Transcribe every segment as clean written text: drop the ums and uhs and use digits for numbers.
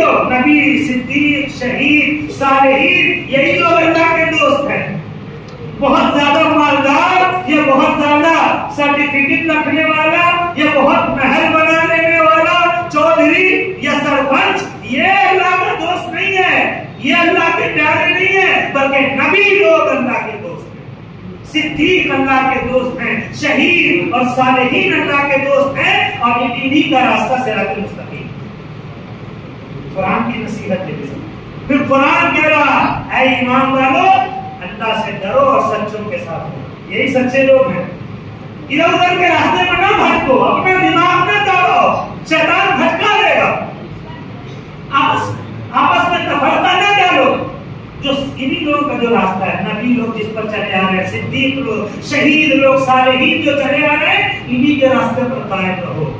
لوگ نبی، صدیق، شہید، صالحین، یہی لوگ اللہ کے دوست ہیں. بہت زیادہ مالدار یا بہت زیادہ سرٹیفکیٹ رکھنے والا یا بہت محل بنا لینے والا چودھری یا سرپنچ یہ اللہ کا دوست نہیں ہے، یہ اللہ کے پیارے نہیں ہے، بلکہ نبی لوگ اللہ کے دوست ہیں، صدیق اللہ کے دوست ہیں، شہید اور صالحین اللہ کے دوست ہیں، اور انہی کا راستہ صراط مستقیم. قرآن کی نصیحت دے دے. پھر قرآن کہہ رہا اے ایمان والو اللہ سے ڈرو اور سچوں کے ساتھ ہو. یہی سچے لوگ ہیں. ادھر ادھر کے راستے میں نہ بھٹکو، اپنے دماغ میں ڈالو، شیطان بھٹکا دے گا. آپس میں تفرقہ نہ ڈالو. جو انہی لوگوں کا جو راستہ ہے، نبی لوگ جس پر چلے آ رہے ہیں، صدیق لوگ، شہید لوگ، صالحین جو چلے آ رہے ہیں، انہی کے راستے پر قائم رہو.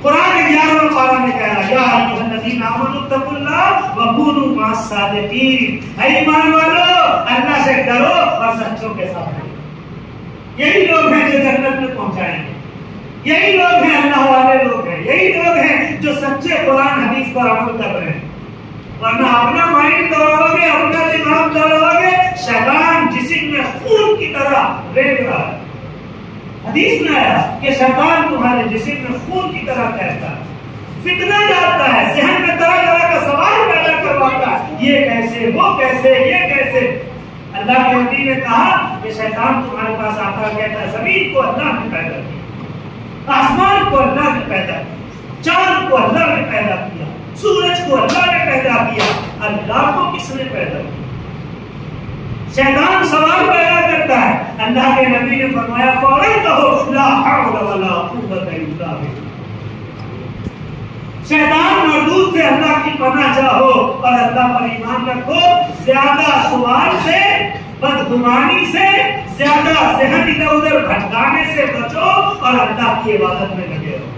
قرآن 11واں پارہ میں کہہ رہا یا ایھا الذین آمنوا اتقوا اللہ وکونوا مع الصادقین. اے ایمان والو اللہ سے ڈرو اور سچوں کے ساتھ رہو. یہی لوگ ہیں جو جنت میں پہنچائیں گے، یہی لوگ ہیں اللہ والے لوگ ہیں، یہی لوگ ہیں جو سچے قرآن حدیث پر عمل کر رہے ہیں. ورنہ اپنا مائنڈ دوڑاؤ گے، اپنا دماغ دوڑاؤ گے، شیطان جسم میں خون کی طرح ریگ رہا ہے. حدیث میں آیا کہ شیطان تمہارے جسم میں خون کی طرح کہتا ہے، فتنہ ڈالتا ہے، ذہن میں طرح طرح کا سوال پیدا کرواتا ہے، یہ کیسے، وہ کیسے، یہ کیسے. اللہ کے نبی نے کہا کہ شیطان تمہارے پاس آتا ہے، کہتا ہے زمین کو اللہ نے پیدا کیا، آسمان کو اللہ نے پیدا کیا، چاند کو اللہ نے پیدا کیا، سورج کو اللہ نے پیدا کیا، اللہ کو کس نے پیدا کیا. شیطان سوال پیدا کرتا ہے. اللہ کے نبی نے فرمایا فوراً کہو لا حول ولا قوت الا باللہ. شیطان مردود سے اللہ کی پناہ چاہو اور اللہ پر ایمان رکھو. زیادہ سوال سے، بدگمانی سے، زیادہ ذہن ادھر ادھر بھٹکانے سے بچو اور اللہ کی عبادت میں لگے رہو.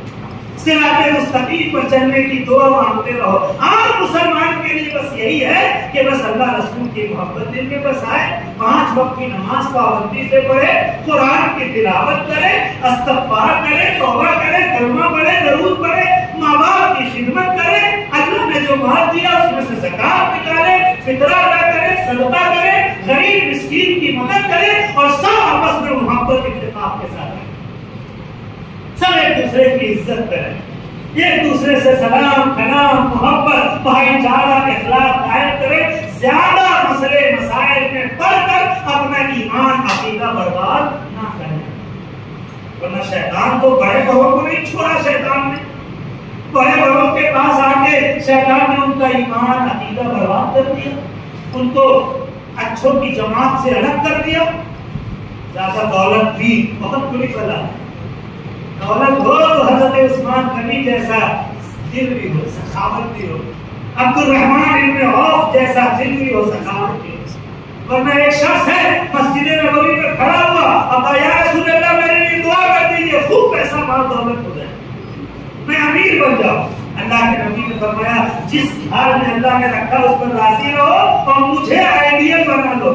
صراط مستقیم پر چلنے کی دعا مانگتے رہو. عام مسلمان کے لیے بس یہی ہے کہ بس اللہ رسول کی محبت دل میں بس آئے، 5 وقت کی نماز پابندی سے پڑھے، قرآن کی تلاوت کرے، استغفار کرے، توبہ کرے، کلمہ پڑھے، درود پڑھے، ماں باپ کی خدمت کرے، اللہ نے جو مال دیا اس میں سے زکات نکالے، فطرہ ادا کرے، صدقہ کرے، غریب مسکین کی مدد کرے، اور سب آپس میں محبت اتفاق کے ساتھ رہے. سب ایک دوسرے کی عزت کریں، ایک دوسرے سے سلام کلام محبت بھائی چارہ اخلاق قائم کریں. زیادہ مسئلے مسائل میں پڑھ کر اپنا ایمان عقیدہ برباد نہ کریں. ورنہ شیطان تو بڑے بڑوں کو نہیں چھوڑا. شیطان نے بڑے بڑوں کے پاس آ کے شیطان نے ان کا ایمان عقیدہ برباد کر دیا، ان کو اچھوں کی جماعت سے الگ کر دیا. زیادہ دولت بھی بہت بری بلا ہے. دولت ہو تو حضرت عثمان غنی جیسا دل بھی ہو، سخاوت بھی ہو، عبد الرحمن ابن عوف جیسا دل بھی ہو، سخاوت بھی ہو. ورنہ ایک شخص ہے مسجد نبوی میں کھڑا ہوا، اب یا رسول اللہ میرے لیے دعا کر دیجیے، خوب پیسہ مال دولت ہو جائے، میں امیر بن جاؤں. اللہ کے نبی نے فرمایا جس حال میں اللہ نے رکھا اس پر راضی رہو اور مجھے آئیڈیل بنا دو،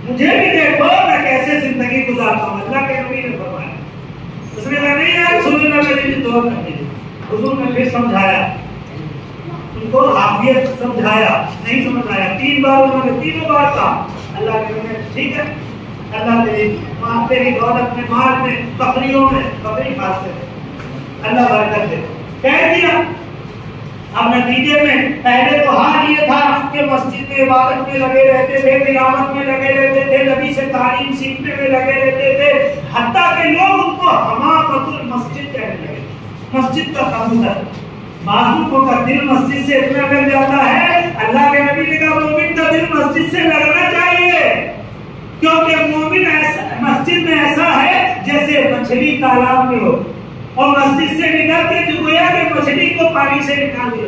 مجھے بھی دیکھو میں کیسے زندگی گزارتا ہوں. اللہ کے نبی نے فرمایا. اس نے کہا نہیں ہے رسول اللہ کے لیے دعا کر دیجیے. حضور نے پھر سمجھایا، ان کو عافیت سمجھایا، نہیں سمجھ آیا. 3 بار انہوں نے تینوں بار کہا. اللہ کے نبی نے ٹھیک ہے اللہ تیری دولت میں، مال میں، بکریوں میں، بکری کھاتے ہیں، اللہ برکت دے، کہہ دیا. اب نتیجے میں پہلے تو حال یہ تھا کہ مسجد میں عبادت میں لگے رہتے تھے، تلاوت میں لگے رہتے تھے، نبی سے تعلیم سیکھنے میں لگے رہتے تھے، حتیٰ کہ لوگ ان کو حمامۃ المسجد کہنے لگے، مسجد کا کبوتر. معصوموں کا دل مسجد سے اتنا لگ جاتا ہے. اللہ کے نبی نے کہا مومن کا دل مسجد سے لگنا چاہیے، کیونکہ مومن مسجد میں ایسا ہے جیسے مچھلی تالاب میں ہو، اور مسجد سے نکل کے جو گویا کہ مچھلی کو پانی سے نکال دیا.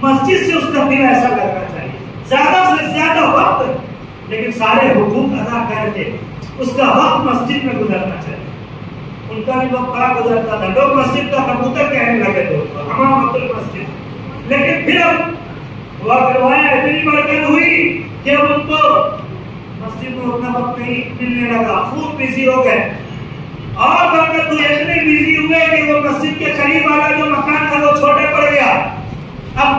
مسجد سے اس کا دل ایسا لگنا چاہیے، زیادہ سے زیادہ وقت، لیکن سارے حقوق ادا کر کے اس کا وقت مسجد میں گزرنا چاہیے. ان کا بھی وقت بڑا گزرتا تھا. لوگ مسجد کا کبوتر کہنے لگے تو حمامۃ المسجد. لیکن پھر اب اتنی برکت ہوئی کہ اب ان کو مسجد میں اتنا وقت نہیں ملنے لگا، خوب بزی ہو گئے. اور برکت ہوئی، اتنے بزی ہوئے کہ وہ مسجد کے قریب والا جو مکان تھا وہ چھوٹے پڑ گیا. اب